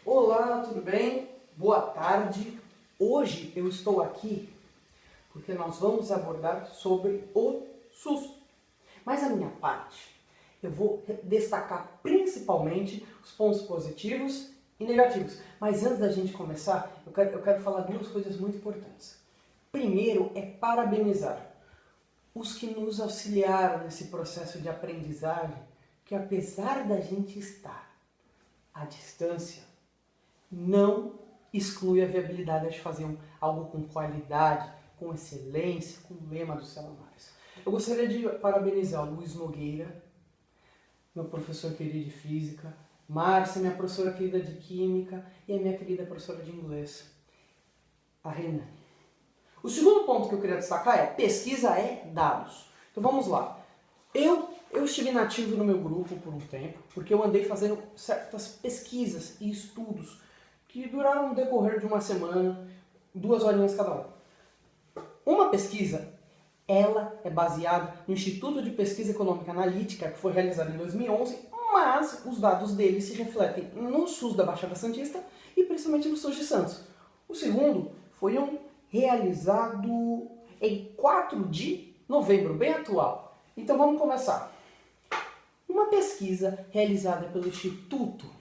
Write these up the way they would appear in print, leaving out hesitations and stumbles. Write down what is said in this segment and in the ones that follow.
Olá, tudo bem? Boa tarde. Hoje eu estou aqui porque nós vamos abordar sobre o SUS. Mas a minha parte, eu vou destacar principalmente os pontos positivos e negativos. Mas antes da gente começar, eu quero falar duas coisas muito importantes. Primeiro é parabenizar os que nos auxiliaram nesse processo de aprendizagem, que apesar da gente estar à distância, não exclui a viabilidade de fazer algo com qualidade, com excelência, com o lema dos Celulares. Eu gostaria de parabenizar o Luiz Nogueira, meu professor querido de Física, Márcia, minha professora querida de Química, e a minha querida professora de Inglês, a Renane. O segundo ponto que eu queria destacar é: pesquisa é dados. Então vamos lá. Eu estive inativo no meu grupo por um tempo, porque eu andei fazendo certas pesquisas e estudos que duraram no decorrer de uma semana, 2 horinhas cada um. Uma pesquisa, ela é baseada no Instituto de Pesquisa Econômica Analítica, que foi realizado em 2011, mas os dados dele se refletem no SUS da Baixada Santista e principalmente no SUS de Santos. O segundo foi realizado em 4 de novembro, bem atual. Então vamos começar. Uma pesquisa realizada pelo Instituto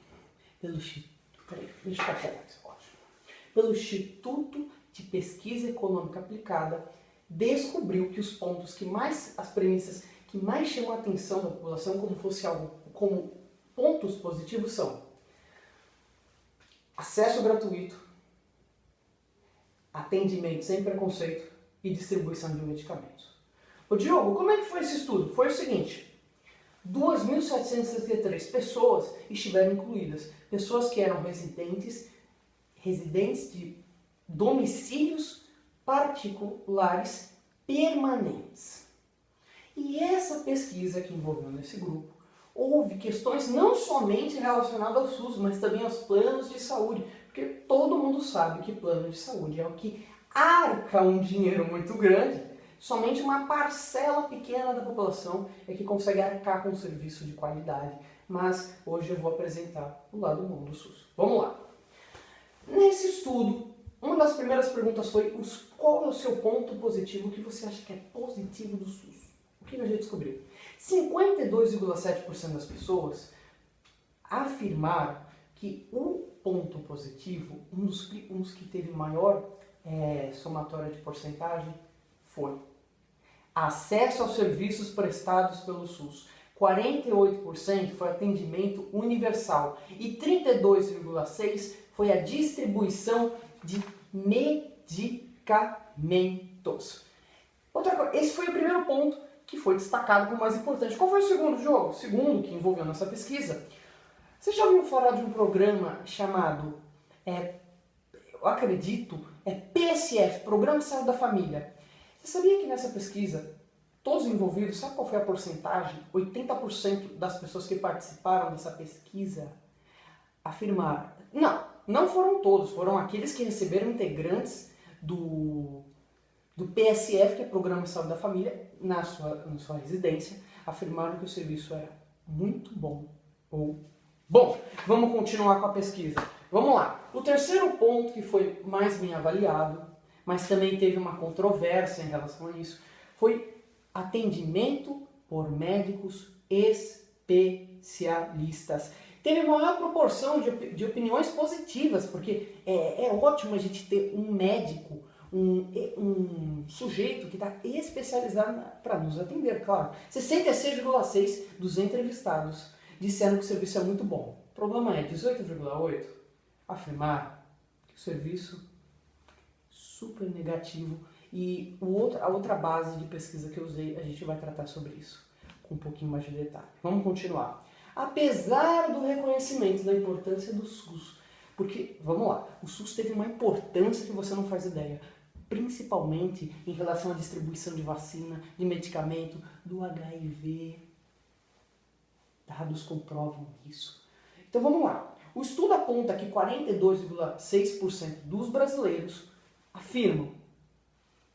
de Pesquisa Econômica Aplicada descobriu que as premissas que mais chamam a atenção da população como pontos positivos são: acesso gratuito, atendimento sem preconceito e distribuição de medicamentos. Ô Diogo, como é que foi esse estudo? Foi o seguinte: 2.763 pessoas estiveram incluídas, pessoas que eram residentes de domicílios particulares permanentes. E essa pesquisa que envolveu nesse grupo, houve questões não somente relacionadas ao SUS, mas também aos planos de saúde, porque todo mundo sabe que plano de saúde é o que arca um dinheiro muito grande. Somente uma parcela pequena da população é que consegue arcar com um serviço de qualidade. Mas hoje eu vou apresentar o lado bom do SUS. Vamos lá. Nesse estudo, uma das primeiras perguntas foi: qual é o seu ponto positivo, o que você acha que é positivo do SUS? O que a gente descobriu? 52,7% das pessoas afirmaram que o ponto positivo, um dos que teve maior somatória de porcentagem, foi acesso aos serviços prestados pelo SUS. 48% foi atendimento universal e 32,6% foi a distribuição de medicamentos. Outra coisa, esse foi o primeiro ponto que foi destacado como mais importante. Qual foi o segundo jogo? O segundo que envolveu nossa pesquisa. Você já ouviu falar de um programa chamado, eu acredito, PSF, Programa de Saúde da Família? Você sabia que nessa pesquisa, todos envolvidos, sabe qual foi a porcentagem? 80% das pessoas que participaram dessa pesquisa afirmaram. Não foram todos, foram aqueles que receberam integrantes do PSF, que é Programa de Saúde da Família, na sua residência, afirmaram que o serviço era muito bom ou bom. Vamos continuar com a pesquisa. Vamos lá. O terceiro ponto que foi mais bem avaliado, mas também teve uma controvérsia em relação a isso, foi atendimento por médicos especialistas. Teve maior proporção de opiniões positivas, porque é ótimo a gente ter um médico, um sujeito que está especializado para nos atender, claro. 66,6% dos entrevistados disseram que o serviço é muito bom. O problema é 18,8% afirmaram que o serviço super negativo. E a outra base de pesquisa que eu usei, a gente vai tratar sobre isso com um pouquinho mais de detalhe. Vamos continuar. Apesar do reconhecimento da importância do SUS, porque, vamos lá, o SUS teve uma importância que você não faz ideia, principalmente em relação à distribuição de vacina, de medicamento, do HIV. Dados comprovam isso. Então vamos lá. O estudo aponta que 42,6% dos brasileiros afirmam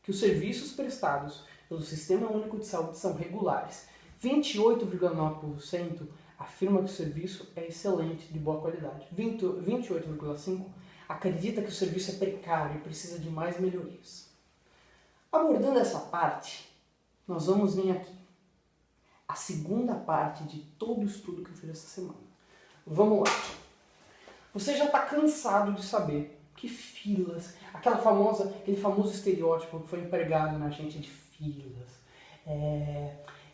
que os serviços prestados pelo Sistema Único de Saúde são regulares. 28,9% afirma que o serviço é excelente, de boa qualidade. 28,5% acredita que o serviço é precário e precisa de mais melhorias. Abordando essa parte, nós vamos vir aqui. A segunda parte de todo o estudo que eu fiz essa semana. Vamos lá. Você já está cansado de saber que filas, aquele famoso estereótipo que foi empregado na gente de filas,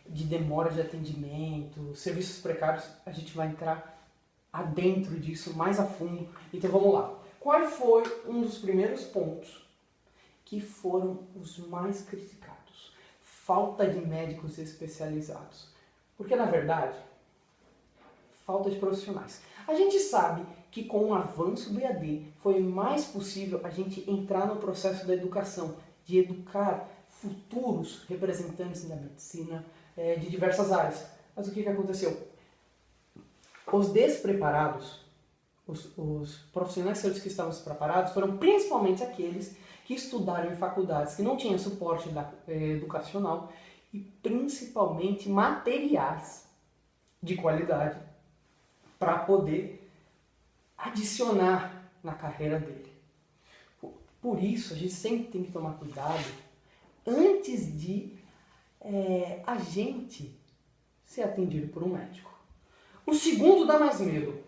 de demora de atendimento, serviços precários, a gente vai entrar adentro disso mais a fundo. Então vamos lá. Qual foi um dos primeiros pontos que foram os mais criticados? Falta de médicos especializados. Porque na verdade, falta de profissionais. A gente sabe que com o avanço do EAD foi mais possível a gente entrar no processo da educação, de educar futuros representantes da medicina de diversas áreas. Mas o que aconteceu? Os despreparados, os profissionais de saúde que estavam despreparados foram principalmente aqueles que estudaram em faculdades que não tinham suporte educacional e principalmente materiais de qualidade para poder adicionar na carreira dele. Por isso, a gente sempre tem que tomar cuidado antes de a gente ser atendido por um médico. O segundo dá mais medo.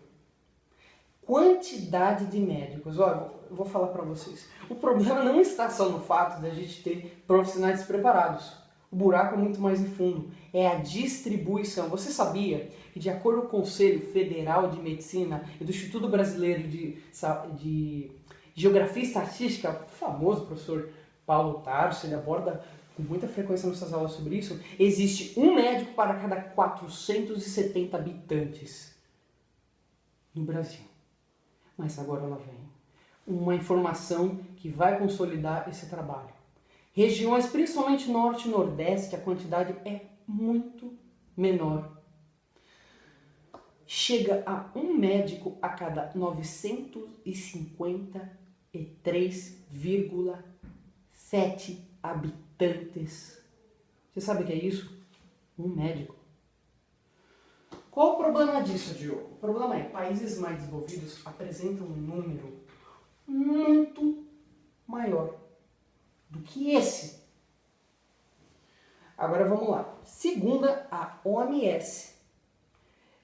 Quantidade de médicos. Olha, eu vou falar para vocês. O problema não está só no fato de a gente ter profissionais despreparados. O buraco é muito mais fundo. É a distribuição. Você sabia que, de acordo com o Conselho Federal de Medicina e do Instituto Brasileiro de Geografia e Estatística, o famoso professor Paulo Tarso, ele aborda com muita frequência nas suas aulas sobre isso, existe um médico para cada 470 habitantes no Brasil. Mas agora lá vem uma informação que vai consolidar esse trabalho. Regiões, principalmente Norte e Nordeste, a quantidade é muito menor. Chega a um médico a cada 953,7 habitantes. Você sabe o que é isso? Um médico. Qual o problema disso, Diogo? O problema é que países mais desenvolvidos apresentam um número muito maior do que esse. Agora vamos lá. Segundo a OMS,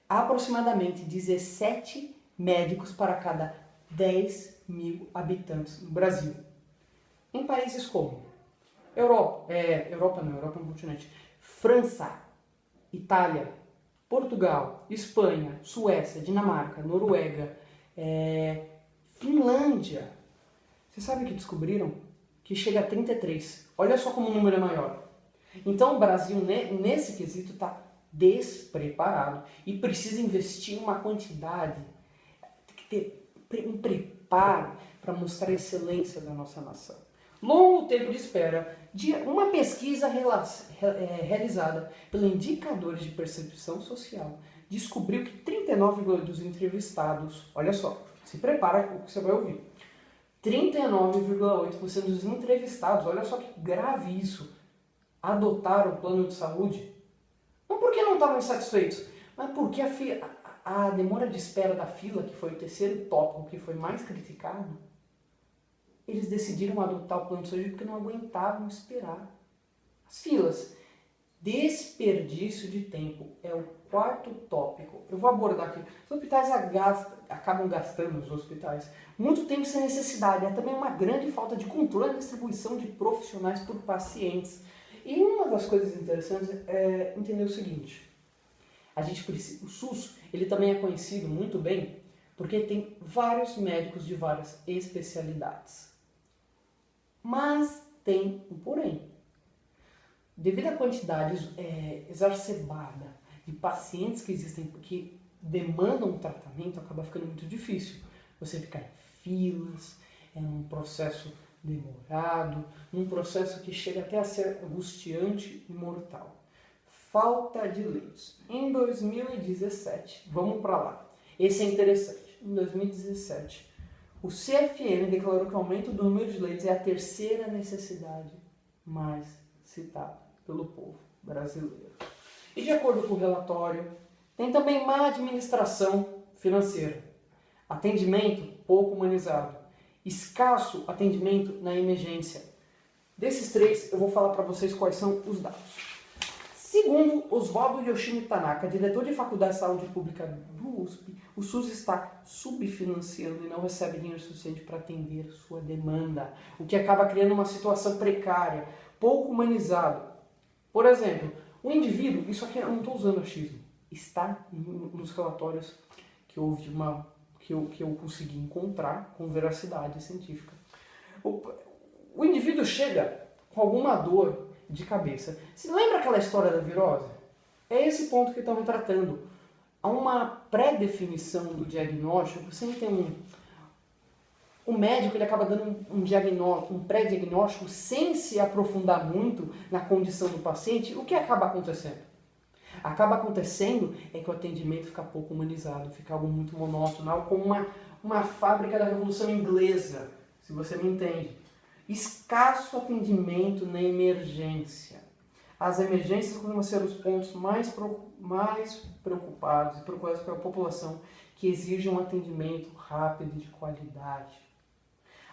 há aproximadamente 17 médicos para cada 10 mil habitantes no Brasil. Em países como Europa não é um continente. França, Itália, Portugal, Espanha, Suécia, Dinamarca, Noruega, Finlândia. Você sabe que descobriram? Que chega a 33. Olha só como o número é maior. Então o Brasil, nesse quesito, está despreparado e precisa investir uma quantidade, tem que ter um preparo para mostrar a excelência da nossa nação. Longo tempo de espera. Uma pesquisa realizada pelo Indicadores de Percepção Social descobriu que 39% dos entrevistados, olha só, se prepara o que você vai ouvir, 39,8% dos entrevistados, olha só que grave isso, adotaram o plano de saúde. Não porque não estavam insatisfeitos, mas porque a demora de espera da fila, que foi o terceiro tópico que foi mais criticado, eles decidiram adotar o plano de saúde porque não aguentavam esperar. As filas. Desperdício de tempo é o quarto tópico. Eu vou abordar aqui. Os hospitais acabam gastando, os hospitais, muito tempo sem necessidade. É também uma grande falta de controle e distribuição de profissionais por pacientes. E uma das coisas interessantes é entender o seguinte. O SUS, ele também é conhecido muito bem porque tem vários médicos de várias especialidades. Mas tem um porém. Devido à quantidade exacerbada de pacientes que existem que demandam um tratamento, acaba ficando muito difícil. Você ficar em filas, um processo demorado, um processo que chega até a ser angustiante e mortal. Falta de leitos. Em 2017, vamos para lá. Esse é interessante. Em 2017, o CFM declarou que o aumento do número de leitos é a terceira necessidade mais citada pelo povo brasileiro. E de acordo com o relatório Tem também má administração financeira, atendimento pouco humanizado, escasso atendimento na emergência. Desses três, eu vou falar para vocês quais são os dados. Segundo Oswaldo Yoshimi Tanaka, diretor de Faculdade de Saúde Pública do USP, o SUS está subfinanciando e não recebe dinheiro suficiente para atender sua demanda, o que acaba criando uma situação precária, pouco humanizada. Por exemplo, o indivíduo, isso aqui eu não estou usando achismo, está nos relatórios que eu consegui encontrar com veracidade científica. O indivíduo chega com alguma dor de cabeça. Você lembra aquela história da virose? É esse ponto que estão retratando. Há uma pré-definição do diagnóstico, sem ter o médico ele acaba dando um pré-diagnóstico sem se aprofundar muito na condição do paciente. O que acaba acontecendo? Acaba acontecendo é que o atendimento fica pouco humanizado, fica algo muito monótono, algo como uma fábrica da Revolução Inglesa, se você me entende. Escasso atendimento na emergência. As emergências costumam ser os pontos mais preocupados e procurados pela população que exigem um atendimento rápido e de qualidade.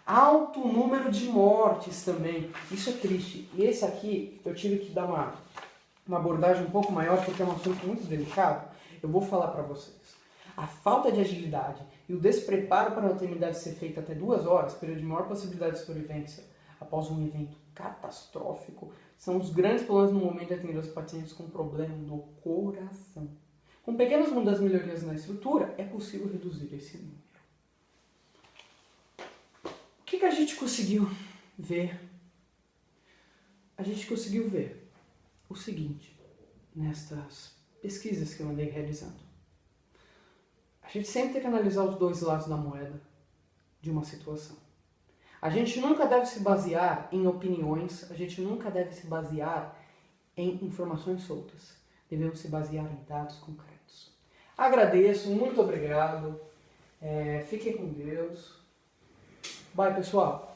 Alto número de mortes também. Isso é triste. E esse aqui eu tive que dar uma abordagem um pouco maior porque é um assunto muito delicado. Eu vou falar para vocês. A falta de agilidade e o despreparo para uma atividade ser feita até 2 horas, período de maior possibilidade de sobrevivência após um evento catastrófico, são os grandes problemas no momento de atender os pacientes com problema no coração. Com pequenas mudanças e melhorias na estrutura, é possível reduzir esse número. O que a gente conseguiu ver? A gente conseguiu ver o seguinte, nestas pesquisas que eu andei realizando. A gente sempre tem que analisar os dois lados da moeda de uma situação. A gente nunca deve se basear em opiniões, a gente nunca deve se basear em informações soltas. Devemos se basear em dados concretos. Agradeço, muito obrigado. Fiquem com Deus. Bye, pessoal.